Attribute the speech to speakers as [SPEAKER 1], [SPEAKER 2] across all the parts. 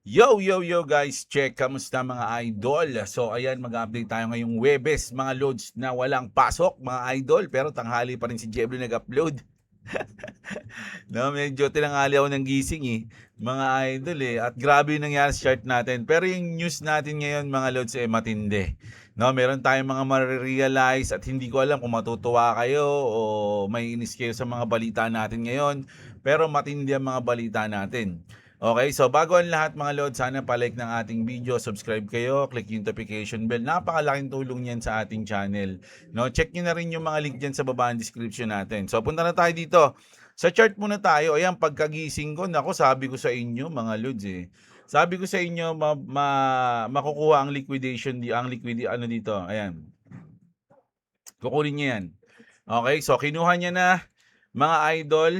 [SPEAKER 1] Yo guys, check, kamusta mga idol? So ayan, mag-update tayo ngayong Webes mga loads na walang pasok mga idol, pero tanghali pa rin si Jeblo nag-upload. No, medyo tinanghali ako ng gising mga idol At grabe yung nangyari sa chart natin. Pero yung news natin ngayon mga loads matindi. No, meron tayong mga ma-realize at hindi ko alam kung matutuwa kayo o may inis kayo sa mga balita natin ngayon. Pero matindi ang mga balita natin. Okay, so bago ang lahat mga lods, sana palike ng ating video, subscribe kayo, click yung notification bell. Napakalaking tulong yan sa ating channel. No, check niyo na rin yung mga link diyan sa baba ng description natin. So punta na tayo dito. Sa chart muna tayo. Ayan, pagkagising ko, nako, sabi ko sa inyo mga lods Sabi ko sa inyo makukuha ang liquidation ano dito. Ayan. Kukunin niya yan. Okay, so kinuha niya na mga idol,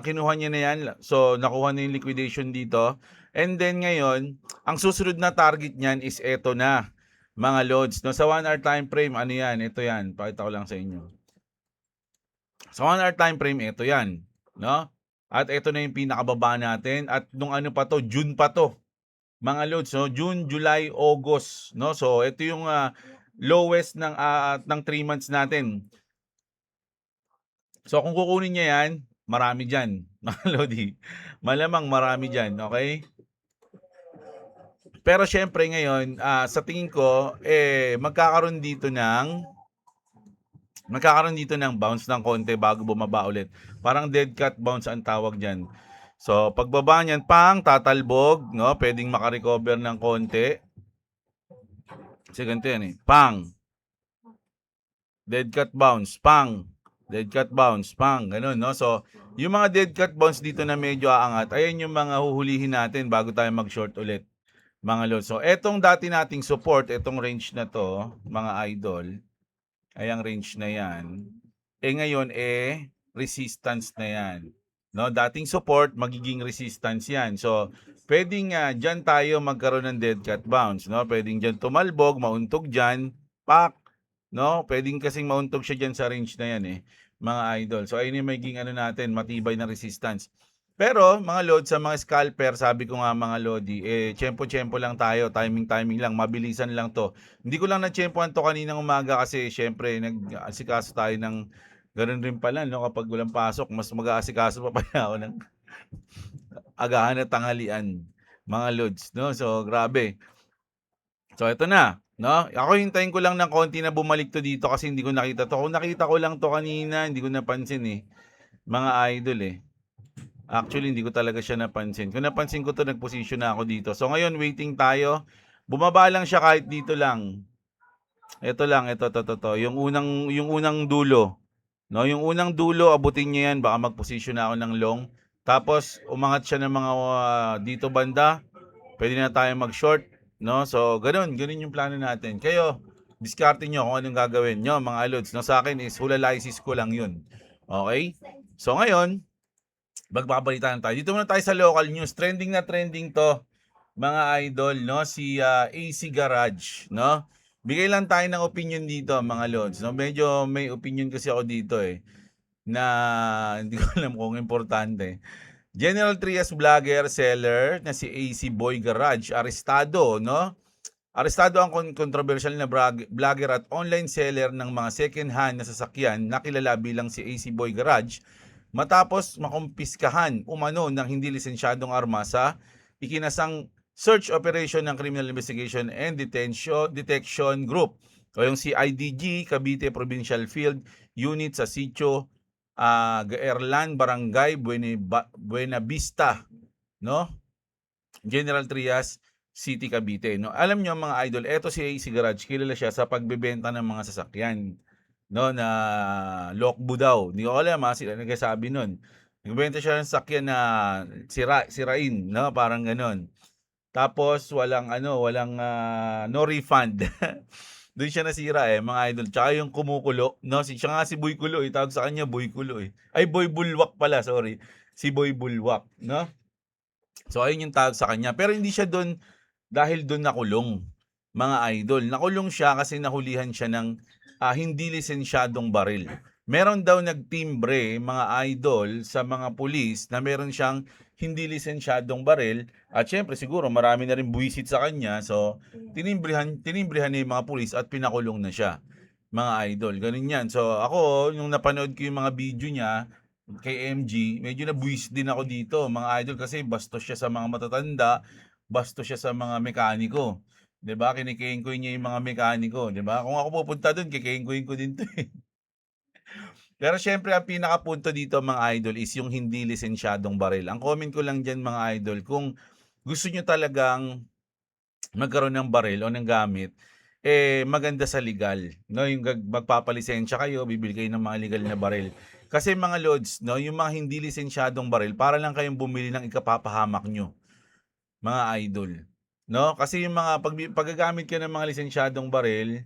[SPEAKER 1] kinuha niya na yan. So nakuha na yung liquidation dito. And then ngayon, ang susunod na target niyan is eto na, mga loads. No, sa 1 hour time frame, ano yan? Ito yan. Pakita ko lang sa inyo. Sa 1 hour time frame, ito yan. No? At ito na yung pinakababa natin. At nung ano pa to, June pa to. Mga loads, no? June, July, August, no? So ito yung lowest ng 3 months natin. So kung kukunin niya yan, marami diyan, mga lodi. Malamang marami diyan, okay? Pero syempre ngayon, sa tingin ko magkakaroon dito ng bounce ng konti bago bumaba ulit. Parang dead cat bounce ang tawag diyan. So pagbaba niyan, tatalbog, no? Pwedeng makarecover ng konti. Kasi ganito yan Pang. Dead cat bounce, dead cat bounce, ganun, no? So, yung mga dead cat bounce dito na medyo aangat, ayan yung mga huhulihin natin bago tayo mag-short ulit, mga lods. So, etong dati nating support, etong range na to, mga idol, ay ang range na yan, ngayon, resistance na yan. No, dating support, magiging resistance yan. So, pwedeng dyan tayo magkaroon ng dead cat bounce, no? Pwedeng dyan tumalbog, mauntog dyan, pak, no? Pwedeng kasing mauntog siya dyan sa range na yan mga idol. So, ayun yung magiging natin, matibay na resistance. Pero, mga load, sa mga scalper, sabi ko nga mga lodi, tiyempo-tiyempo lang tayo, timing lang, mabilisan lang to. Hindi ko lang na-tiyempohan to kaninang umaga kasi, syempre, nag-asikaso tayo ng ganun rin pala, no? Kapag walang pasok, mas mag-aasikaso pa pala ako ng agahan at tanghalian, mga lods, no? So, grabe. So, ito na, no? Ako hintayin ko lang ng konti na bumalik to dito kasi hindi ko nakita to. Kung nakita ko lang to kanina, hindi ko napansin mga idol Actually, hindi ko talaga siya napansin. Kung napansin ko to, nag-position na ako dito. So, ngayon, waiting tayo. Bumaba lang siya kahit dito lang. Ito lang, ito. Yung unang dulo. No, yung unang dulo, abutin niya yan. Baka mag-position na ako ng long. Tapos, umangat siya ng mga dito banda. Pwede na tayo mag-short. No? So, ganun yung plano natin. Kayo, diskarte nyo kung anong gagawin nyo, mga lods. No, sa akin is hulalysis ko lang yun. Okay? So, ngayon, magbabalitaan tayo. Dito muna tayo sa local news. Trending na trending to, mga idol, no? Si AC Garage, no? Bigay lang tayo ng opinion dito, mga lods. No? Medyo may opinion kasi ako dito na hindi ko alam kung importante. General Trias vlogger, seller na si AC Boy Garage, arestado, no? Arestado ang controversial na vlogger at online seller ng mga second-hand na sasakyan na kilala bilang si AC Boy Garage matapos makumpiskahan umano ng hindi lisensyadong arma sa ikinasang search operation ng Criminal Investigation and Detection Group o yung CIDG Cavite Provincial Field Unit sa Sitio Gaerlan, Barangay Buena Vista, no? General Trias City, Cavite, no? Alam niyo mga idol, eto si AC Garage, kilala siya sa pagbebenta ng mga sasakyan, no, na lokbo daw. Hindi ko alam sila nagsasabi nun. Nagbenta siya ng sasakyan na sirain, no? Parang ganon. Tapos walang no refund. Doon siya nasira mga idol. Tsaka yung kumukulo, no? Siya nga si Boy Kulo, tawag sa kanya Boy Kulo Ay, Boy Bulwak pala, sorry. Si Boy Bulwak, no? So ayun yung tawag sa kanya. Pero hindi siya doon dahil doon nakulong, mga idol. Nakulong siya kasi nahulihan siya ng hindi lisensyadong baril. Meron daw nagtimbre, mga idol, sa mga pulis na meron siyang hindi lisensyadong baril at syempre siguro marami na rin buwisit sa kanya. So, tinimbrihan niya yung mga pulis at pinakulong na siya. Mga idol, ganun yan. So, ako, nung napanood ko yung mga video niya kay MG, medyo nabuwis din ako dito, mga idol, kasi bastos siya sa mga matatanda, bastos siya sa mga mekaniko. 'Di ba? Kinikengkoy niya yung mga mekaniko, 'di ba? Kung ako pupunta doon, kikengkoyin ko din 'to eh. Pero syempre ang pinakapunto dito mga idol is yung hindi lisensyadong baril. Ang comment ko lang diyan mga idol, kung gusto niyo talagang magkaroon ng baril o ng gamit, maganda sa legal, 'no? Yung magpapalisensya kayo, bibili kayo ng mga legal na baril. Kasi mga lods, 'no, yung mga hindi lisensyadong baril, para lang kayong bumili ng ikapapahamak nyo, mga idol. 'No? Kasi yung mga paggagamit ka ng mga lisensyadong baril,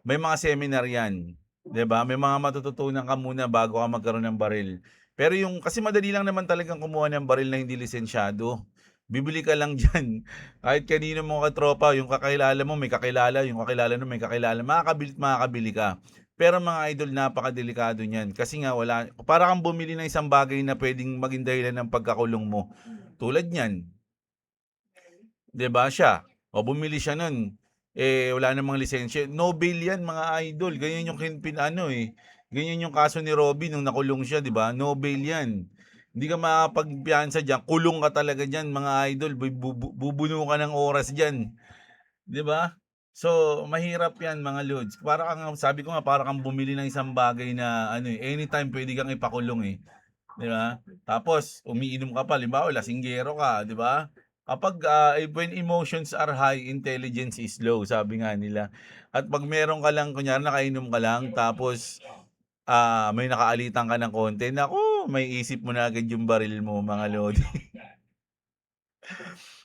[SPEAKER 1] may mga seminar 'yan, 'di ba? May mga matututunan ka muna bago ka magkaroon ng baril. Pero yung kasi madali lang naman talagang kumuha ng baril na hindi lisensyado. Bibili ka lang diyan. Kahit kanino mo katropa, yung kakilala mo may kakilala, yung kakilala mo may kakilala, makakabili ka. Pero mga idol, napakadelikado niyan. Kasi nga para kang bumili ng isang bagay na pwedeng maging dahilan ng pagkakulong mo. Tulad niyan, 'di ba siya, o bumili siya nun, wala namang lisensya, no bail yan mga idol, ganyan yung ganyan yung kaso ni Robby nung nakulong siya, 'di ba? No bail yan. Hindi ka makakapagpiyansa diyan, kulong ka talaga diyan mga idol, bubuno ka ng oras diyan, 'di ba? So, mahirap yan mga lods. Para kang, sabi ko nga, para kang bumili ng isang bagay na anytime pwede kang ipakulong eh. 'Di ba? Tapos umiinom ka pa, halimbawa lasinggero ka, 'di ba? Kapag when emotions are high, intelligence is low, sabi nga nila. At pag meron ka lang, kunyari nakainom ka lang, tapos may nakaalitan ka ng konti, naku, may isip mo na agad yung baril mo, mga lodi.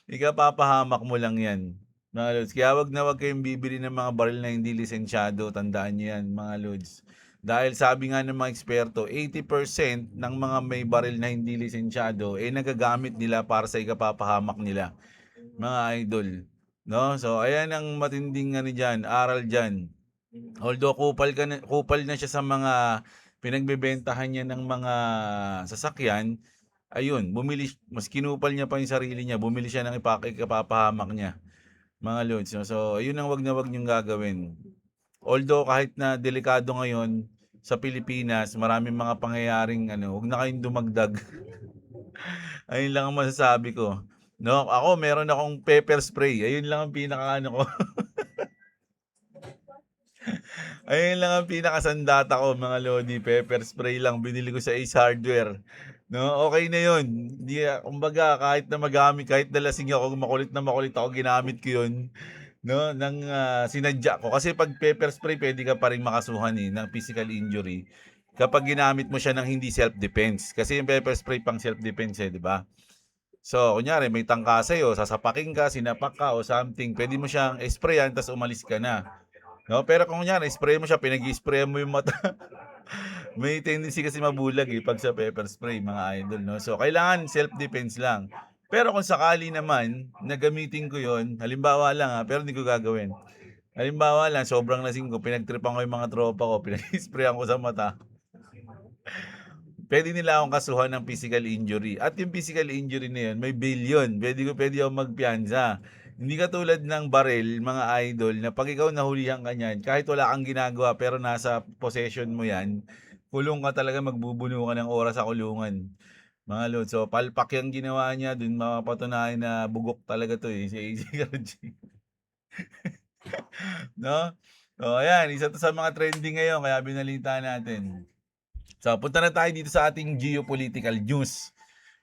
[SPEAKER 1] Ikapapahamak mo lang yan, mga lods. Kaya wag na wag kayong bibili ng mga baril na hindi lisensyado. Tandaan nyo yan, mga lods. Dahil sabi nga ng mga eksperto, 80% ng mga may baril na hindi lisensyado, nagagamit nila para sa ikapapahamak nila, mga idol. No? So, ayan ang matinding dyan, aral dyan. Although kupal na siya sa mga pinagbebentahan niya ng mga sasakyan, ayun, mas kinupal niya pa yung sarili niya, bumili siya ng ikapapahamak niya, mga lods. No? So, ayun ang wag na wag niyong gagawin. Although kahit na delikado ngayon sa Pilipinas, maraming mga pangyayaring wag na kayong dumagdag. Ayun lang ang masasabi ko. No, ako meron akong pepper spray. Ayun lang ang ko. Ayun lang ang pinakasandata ko, mga lodi, pepper spray lang binili ko sa Ace Hardware. No, okay na 'yun. Hindi, kumbaga kahit na kahit na lasing ako, makulit ako, ginamit ko 'yun. No, sinadya ko. Kasi pag pepper spray, pwede ka pa rin makasuhan ng physical injury kapag ginamit mo siya ng hindi self-defense. Kasi yung pepper spray pang self-defense 'di ba? So, kunyari may tangka sa'yo, sasapakin ka, sinapak ka o something, pwede mo siyang sprayan tas umalis ka na. No? Pero kung kunyari, spray mo siya, pinag-spray mo yung mata, may tendency kasi mabulag pag sa pepper spray, mga idol. No? So, kailangan self-defense lang. Pero kung sakali naman na gamitin ko yon, halimbawa lang pero hindi ko gagawin. Halimbawa lang, sobrang lasing ko, pinagtripan ko yung mga tropa ko, pinag-sprayan ko sa mata. Pwede nila akong kasuhan ng physical injury. At yung physical injury na yun, may bail yun. Pwede akong magpiyansa. Hindi katulad ng baril, mga idol, na pag ikaw nahulihan ka niyan, kahit wala kang ginagawa pero nasa possession mo yan, kulong ka talaga, magbubuno ka ng oras sa kulungan. Mga lord, so palpak yung ginawa niya, dun mapapatunayan na bugok talaga to si AC Karaji. No? So ayan, isa to sa mga trending ngayon, kaya binalita natin. So, punta na tayo dito sa ating geopolitical news.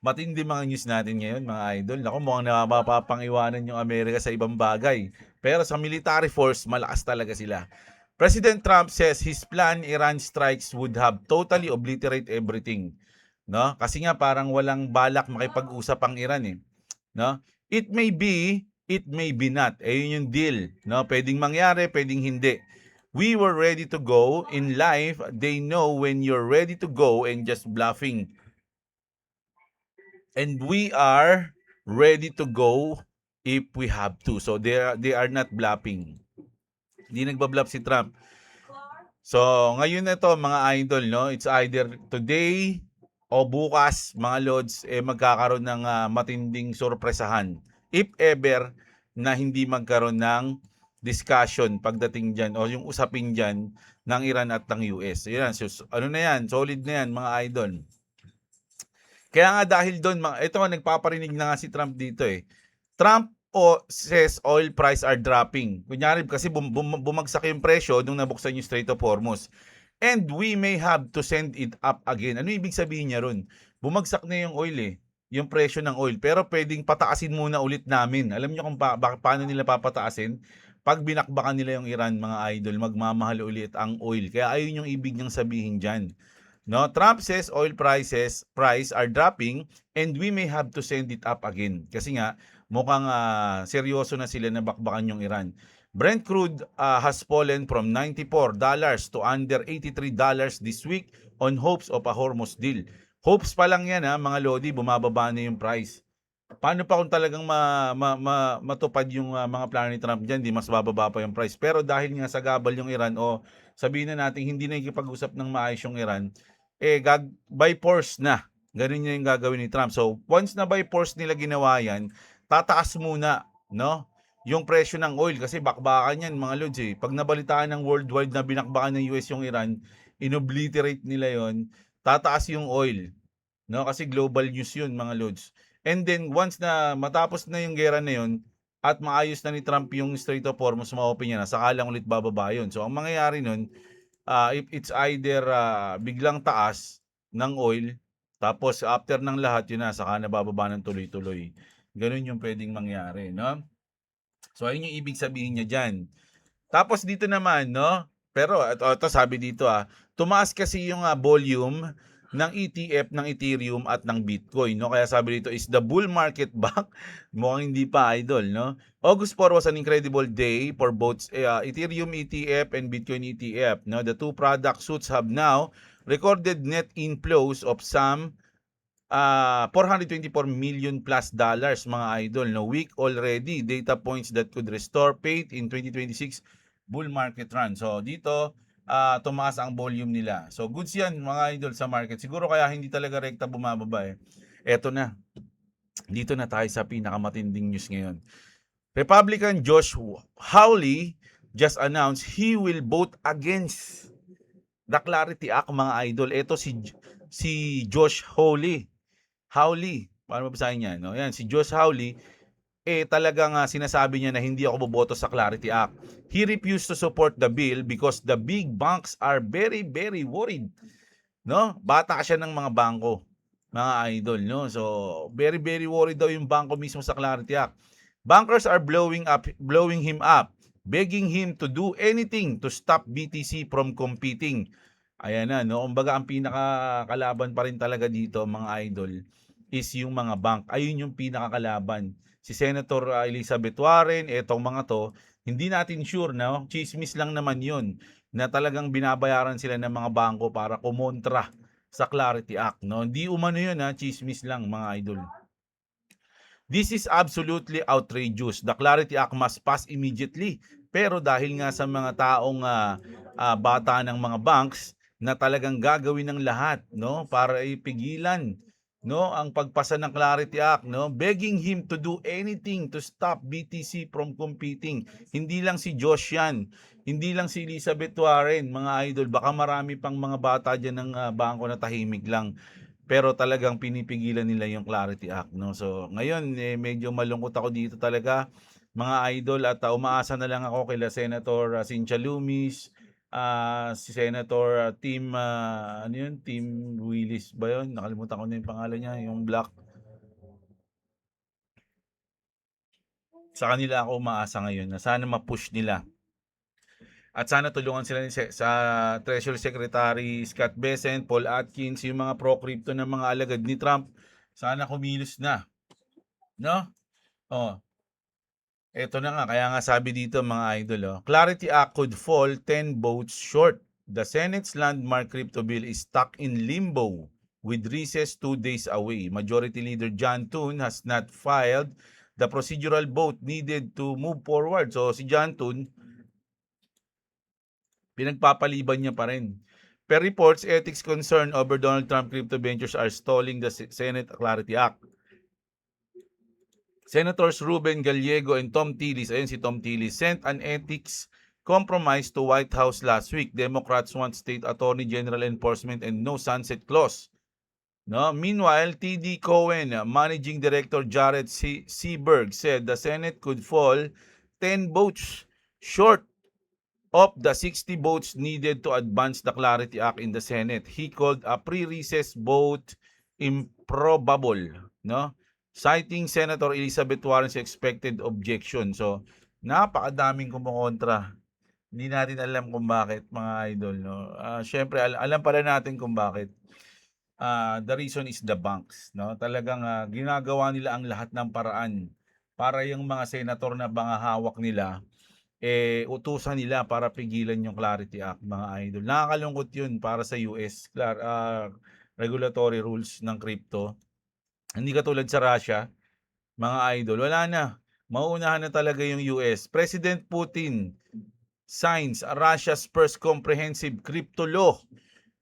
[SPEAKER 1] Matindi mga news natin ngayon, mga idol. Naku, mukhang napapang-iwanan yung Amerika sa ibang bagay. Pero sa military force, malakas talaga sila. President Trump says his plan Iran strikes would have totally obliterate everything. No? Kasi nga parang walang balak makipag-usap ang Iran No? It may be not. Yun yung deal. No? Pwedeng mangyari, pwedeng hindi. We were ready to go. In life, they know when you're ready to go and just bluffing. And we are ready to go if we have to. So they are not bluffing. Hindi nagbabluff si Trump. So ngayon na to mga idol, no? It's either today o bukas mga lods magkakaroon ng matinding sorpresahan if ever na hindi magkaroon ng discussion pagdating diyan o yung usapin diyan ng Iran at ng US. Yan, ano na yan, solid na yan mga idol. Kaya nga dahil doon, ito nga nagpaparinig na nga si Trump dito Trump says oil price are dropping. Kunyari kasi bumagsak yung presyo nung nabuksan yung Strait of Hormuz. And we may have to send it up again. Ano ibig sabihin niya ron? Bumagsak na yung oil yung presyo ng oil. Pero pwedeng pataasin muna ulit namin. Alam niyo kung paano nila papataasin? Pag binakbakan nila yung Iran, mga idol, magmamahal ulit ang oil. Kaya ayun yung ibig niyang sabihin dyan. No, Trump says oil price are dropping and we may have to send it up again. Kasi nga mukhang seryoso na sila na bakbakan yung Iran. Brent crude has fallen from $94 to under $83 this week on hopes of a Hormuz deal. Hopes pa lang yan mga lodi, bumababa na yung price. Paano pa kung talagang matupad yung mga plano ni Trump dyan, di mas bababa pa yung price. Pero dahil nga sa gabal yung Iran o sabihin na natin hindi na ikipag-usap ng maayos yung Iran, by force na. Ganun yung gagawin ni Trump. So, once na by force nila ginawa yan, tataas muna, no? Yung presyo ng oil kasi bakbakan yan mga lods Pag nabalitaan ng worldwide na binakbakan ng US yung Iran, inobliterate nila yon, tataas yung oil, no? Kasi global news yun mga lods. And then once na matapos na yung gera na yun at maayos na ni Trump yung Strait of Hormuz, ma-open niya na, saka lang ulit bababa yun. So ang mangyayari nun, if it's either biglang taas ng oil, tapos after ng lahat, yun na, saka nabababa ng tuloy-tuloy. Ganun yung pwedeng mangyari, no? So, ayun yung ibig sabihin niya dyan. Tapos dito naman, no? Pero, ito sabi dito tumaas kasi yung volume ng ETF, ng Ethereum at ng Bitcoin, no? Kaya sabi dito, is the bull market back? Mukhang hindi pa, idol, no? August 4 was an incredible day for both Ethereum ETF and Bitcoin ETF, no? The two product suites have now recorded net inflows of some 424 million plus dollars, mga idol, no? Week already, data points that could restore faith in 2026 bull market run. So dito tumaas ang volume nila. So goods yan mga idol sa market. Siguro kaya hindi talaga rekta bumababa Eto na. Dito na tayo sa pinakamatinding news ngayon. Republican Josh Hawley just announced he will vote against the Clarity Act, mga idol. Ito si Josh Hawley. Paano mabasahin niya, no? Yan, si Josh Hawley talagang sinasabi niya na hindi ako boboto sa Clarity Act. He refused to support the bill because the big banks are very, very worried. No? Bata siya ng mga bangko, mga idol, no? So, very, very worried daw yung bangko mismo sa Clarity Act. Bankers are blowing him up, begging him to do anything to stop BTC from competing. Ayan na, no? Kumbaga, ang pinakakalaban pa rin talaga dito, mga idol, is yung mga bank. Ayun yung pinakakalaban. Si Senator Elizabeth Warren, etong mga to, hindi natin sure, no? Chismis lang naman yun na talagang binabayaran sila ng mga bangko para kumontra sa Clarity Act, no? Hindi umano yun, chismis lang, mga idol. This is absolutely outrageous. The Clarity Act must pass immediately. Pero dahil nga sa mga taong bata ng mga banks na talagang gagawin ng lahat, no, para ipigilan, no, ang pagpasa ng Clarity Act, no, begging him to do anything to stop BTC from competing. Hindi lang si Josh yan, hindi lang si Elizabeth Warren, mga idol, baka marami pang mga bata dyan ng bangko na tahimik lang. Pero talagang pinipigilan nila yung Clarity Act, no. So ngayon medyo malungkot ako dito talaga, mga idol, at umaasa na lang ako kila Senator Cynthia Lummis, si Senator Tim Tim Willis ba yun? Nakalimutan ko na yung pangalan niya, yung black. Sa kanila ako umaasa ngayon na sana ma-push nila. At sana tulungan sila sa Treasury Secretary Scott Bessent, Paul Atkins, yung mga pro-crypto ng mga alagad ni Trump. Sana kumilos na. No? Oh. Ito na nga, kaya nga sabi dito mga idol, Clarity Act could fall 10 votes short. The Senate's landmark crypto bill is stuck in limbo with recess 2 days away. Majority Leader John Thune has not filed the procedural vote needed to move forward. So si John Thune, pinagpapaliban niya pa rin. Per reports, ethics concern over Donald Trump crypto ventures are stalling the Senate Clarity Act. Senators Ruben Gallego and Tom Tillis, ayun si Tom Tillis, sent an ethics compromise to White House last week. Democrats want state attorney general enforcement and no sunset clause. No? Meanwhile, TD Cohen, Managing Director Jared Seberg said the Senate could fall 10 votes short of the 60 votes needed to advance the Clarity Act in the Senate. He called a pre-recess vote improbable, no? Citing Senator Elizabeth Warren's expected objection. So, napakadaming kumukontra. Hindi natin alam kung bakit, mga idol, no? Syempre, alam pala natin kung bakit. The reason is the banks, no? Talagang ginagawa nila ang lahat ng paraan para yung mga senator na hawak nila utusan nila para pigilan yung Clarity Act, mga idol. Nakakalungkot yun para sa US, regulatory rules ng crypto. Hindi katulad sa Russia, mga idol. Wala na. Mauunahan na talaga yung US. President Putin signs Russia's first comprehensive crypto law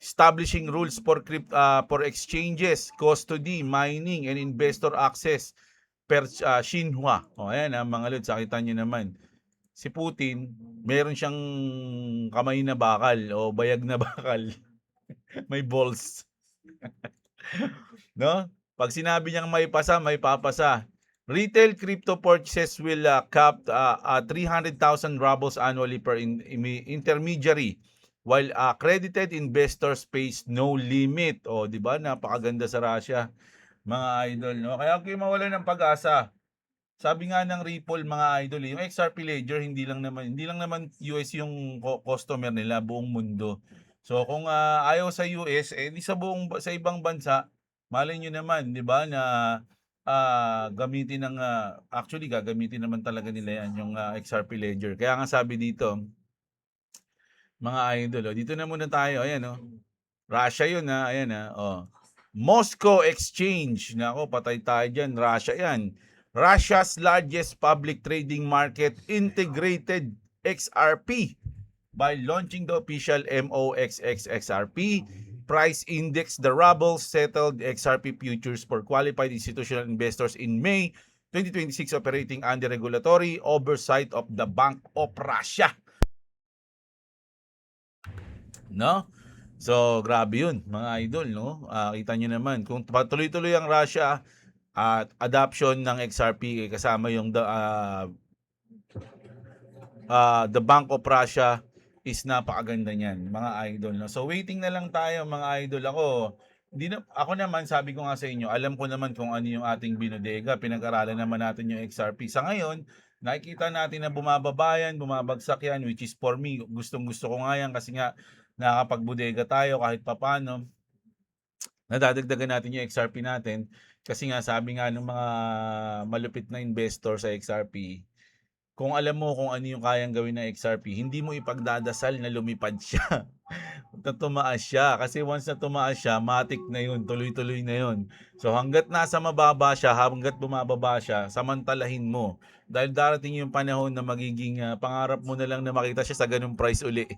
[SPEAKER 1] establishing rules for exchanges, custody, mining, and investor access per Xinhua. Ayan mga lods, sakitan nyo naman. Si Putin, meron siyang kamay na bakal o bayag na bakal. May balls. No? Pag sinabi niyang may pasa, may papasa. Retail crypto purchases will cap 300,000 rubles annually per intermediary, while accredited investors face no limit. O, di ba? Napakaganda sa Russia, mga idol, no? Kaya kayo mawalan ng pag-asa. Sabi nga ng Ripple, mga idol, yung XRP Ledger hindi lang naman US yung customer nila, buong mundo. So kung ayaw sa US, di sa ibang bansa, malay nyo naman, 'di ba, na gamitin ng actually gagamitin naman talaga nila yan yung XRP Ledger. Kaya nga sabi dito, mga idol, dito na muna tayo, ayan Russia yun ayan Moscow Exchange, nako patay tayo dyan, Russia yan. Russia's largest public trading market integrated XRP by launching the official MOXX XRP price index. The ruble settled XRP futures for qualified institutional investors in May 2026, operating under regulatory oversight of the Bank of Russia. No? So, grabe yun, mga idol, no? Kita nyo naman, kung patuloy-tuloy ang Russia at adoption ng XRP kasama yung the Bank of Russia is napakaganda niyan, mga idol, no? So waiting na lang tayo, mga idol. Ako naman, sabi ko nga sa inyo, alam ko naman kung ano yung ating binodega, pinag-aralan naman natin yung XRP. Sa ngayon, nakikita natin na bumababa yan, bumabagsak yan, which is for me, gustong-gusto ko nga yan kasi nga nakakapagbodega tayo kahit papano. Nadadagdagan natin yung XRP natin kasi nga sabi nga ng mga malupit na investor sa XRP, kung alam mo kung ano yung kayang gawin ng XRP, hindi mo ipagdadasal na lumipad siya. Na tumaas siya. Kasi once na tumaas siya, matik na yun, tuloy-tuloy na yun. So hanggat nasa mababa siya, hanggat bumababa siya, samantalahin mo. Dahil darating yung panahon na magiging pangarap mo na lang na makita siya sa ganung price uli.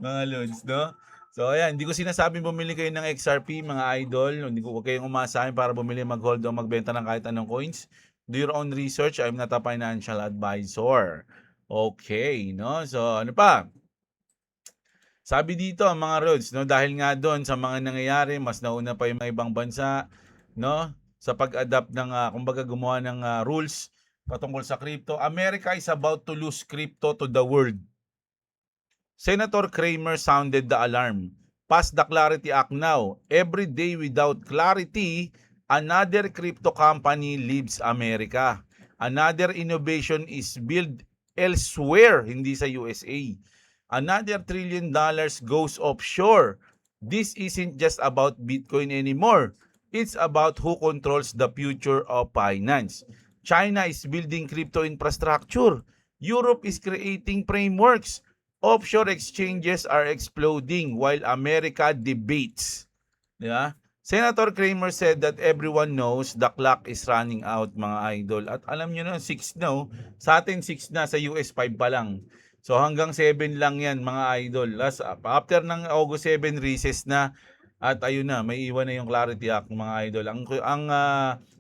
[SPEAKER 1] Mga lods, no? So ayan, hindi ko sinasabing bumili kayo ng XRP, mga idol. Hindi ko kayong umasahin para bumili, mag-hold o magbenta ng kahit anong coins. Do your own research. I'm not a financial advisor. Okay, no? So ano pa? Sabi dito mga roads, no, dahil nga doon sa mga nangyayari, mas nauna pa yung mga ibang bansa, no, sa pag-adapt ng kumbaga gumawa ng rules patungkol sa crypto. America is about to lose crypto to the world. Senator Kramer sounded the alarm. Pass the Clarity Act now. Every day without clarity, another crypto company leaves America. Another innovation is built elsewhere, hindi sa USA. Another $1 trillion goes offshore. This isn't just about Bitcoin anymore. It's about who controls the future of finance. China is building crypto infrastructure. Europe is creating frameworks. Offshore exchanges are exploding while America debates. Diba? Senator Kramer said that everyone knows the clock is running out, mga idol. At alam nyo na, 6 na. Sa atin 6 na, sa US 5 pa lang. So hanggang 7 lang yan mga idol. After ng August 7 recess na at ayun na, may iwan na yung Clarity Act mga idol. Ang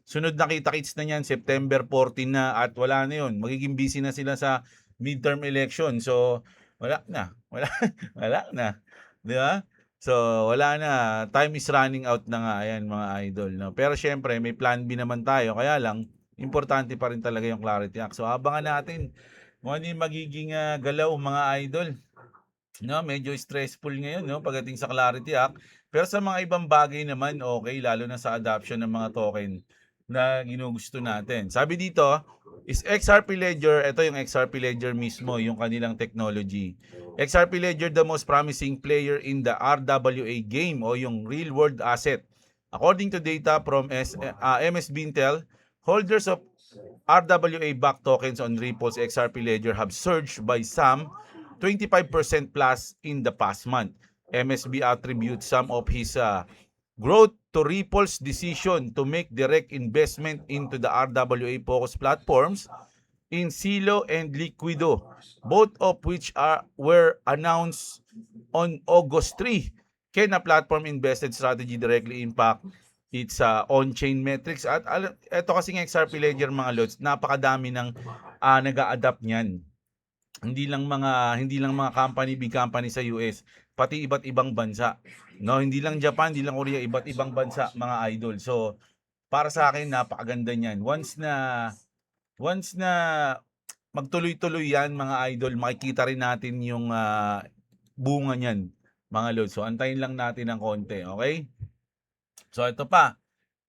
[SPEAKER 1] sunod na kita-kits na niyan September 14 na at wala na yun. Magiging busy na sila sa midterm election. So wala na. Wala na. 'Di ba? So wala na. Time is running out na nga ayan mga idol, no. Pero syempre may plan B naman tayo kaya lang importante pa rin talaga yung Clarity Act. So abangan natin kung ano yung magiging galaw mga idol. No, medyo stressful ngayon no pagdating sa Clarity Act. Pero sa mga ibang bagay naman okay lalo na sa adoption ng mga token na ginugusto natin. Sabi dito is XRP Ledger, ito yung XRP Ledger mismo, yung kanilang technology. XRP Ledger the most promising player in the RWA game o yung real world asset. According to data from MS Bintel, holders of RWA backed tokens on Ripple's XRP Ledger have surged by some 25% plus in the past month. MSB attributes some of his growth to Ripple's decision to make direct investment into the RWA focused platforms in Silo and Liquido, both of which were announced on August 3. Can a platform invested strategy directly impact its on-chain metrics? At ito kasing XRP Ledger mga lods, napakadami ng nag-a-adapt niyan. Hindi lang mga company, big company sa US, pati iba't ibang bansa. No, hindi lang Japan, hindi lang Korea, iba't ibang bansa mga idol. So, para sa akin napakaganda niyan. Once na magtuloy-tuloy yan mga idol, makikita rin natin yung bunga niyan mga lods. So, antayin lang natin ng konti, okay? So, ito pa.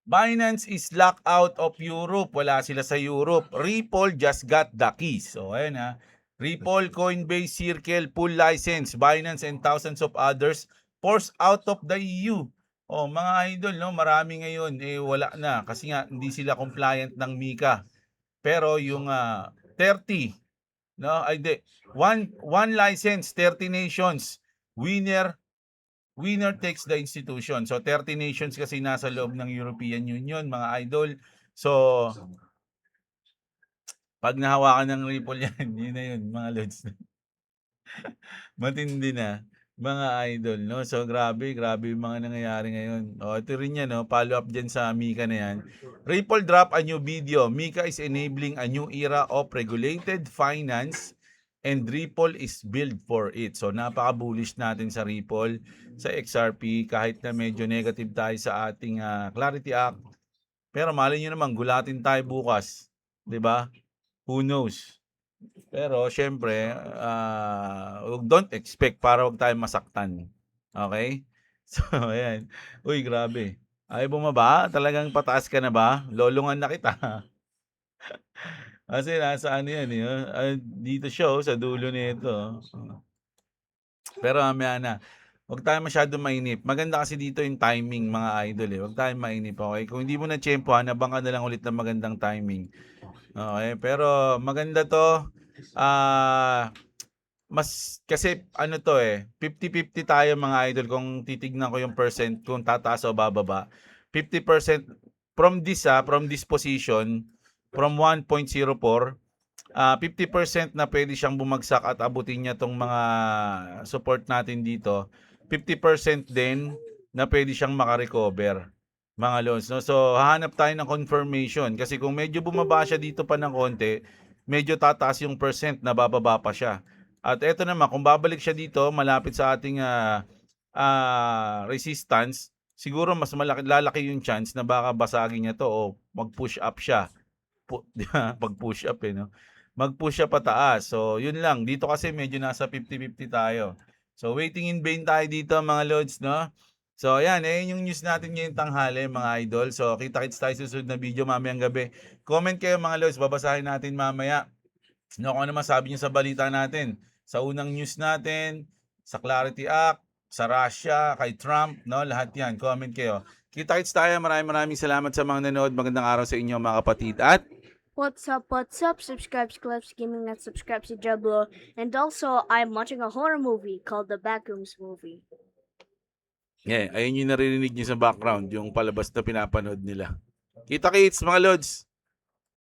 [SPEAKER 1] Binance is locked out of Europe. Wala sila sa Europe. Ripple just got the keys. So, ayan ha. Ripple, Coinbase, Circle, full license. Binance and thousands of others forced out of the EU. Oh, mga idol, no, marami ngayon wala na kasi nga hindi sila compliant ng MiCA. Pero yung 30, no, ay di, one license, 30 nations. Winner takes the institution. So 30 nations kasi nasa loob ng European Union, mga idol. So pag nahawakan ng Ripple yan, yun na yun, mga lods. Matindi na, mga idol, no? So grabe yung mga nangyayari ngayon. O ito rin yan, no? Follow up dyan sa Mika na yan. Ripple drop a new video. Mika is enabling a new era of regulated finance and Ripple is built for it. So napaka-bullish natin sa Ripple, sa XRP, kahit na medyo negative tayo sa ating Clarity Act. Pero malay nyo naman, gulatin tayo bukas. 'Di ba? Who knows? Pero syempre, don't expect para wag tayong masaktan. Okay? So, ayan. Uy, grabe. Ay bumaba? Talagang pataas ka na ba? Lolongan na kita. Kasi nasa ano yan, dito siya sa dulo nito. Pero mamaya na. Huwag tayo masyadong mainip. Maganda kasi dito yung timing mga idol eh. Huwag tayong mainip, okay? Kung hindi mo na tiyempohan, abang ka na lang ulit ng magandang timing. Okay? Pero maganda to. Mas kasi ano to 50-50 tayo mga idol kung titignan ko yung percent kung tataas o bababa. 50% from this position from 1.04 50% na pwede siyang bumagsak at abutin niya tong mga support natin dito. 50% din na pwede siyang makarecover mga loans, no? So hahanap tayo ng confirmation kasi kung medyo bumaba siya dito pa ng konti, medyo tataas yung percent na bababa pa siya. At eto naman, kung babalik siya dito malapit sa ating resistance, siguro mas lalaki yung chance na baka basagin niya to o mag-push up siya. Pag-push up no? Mag-push siya pataas. So, yun lang. Dito kasi medyo nasa 50-50 tayo. So, waiting in vain tayo dito mga lods, no? So, ayan. Yung news natin ngayong tanghali, mga idol. So, kita-kits tayo susunod na video mamayang gabi. Comment kayo mga lods. Babasahin natin mamaya. No, kung ano masabi nyo sa balita natin. Sa unang news natin, sa Clarity Act, sa Russia, kay Trump, no? Lahat yan. Comment kayo. Kita-kits tayo. Maraming salamat sa mga nanood. Magandang araw sa inyo mga kapatid. At
[SPEAKER 2] What's up? Subscribe to Clips Gaming and subscribe to Jablo. And also, I'm watching a horror movie called The Backrooms Movie.
[SPEAKER 1] ayun yung naririnig nyo sa background, yung palabas na pinapanood nila. Kita-kits mga lods!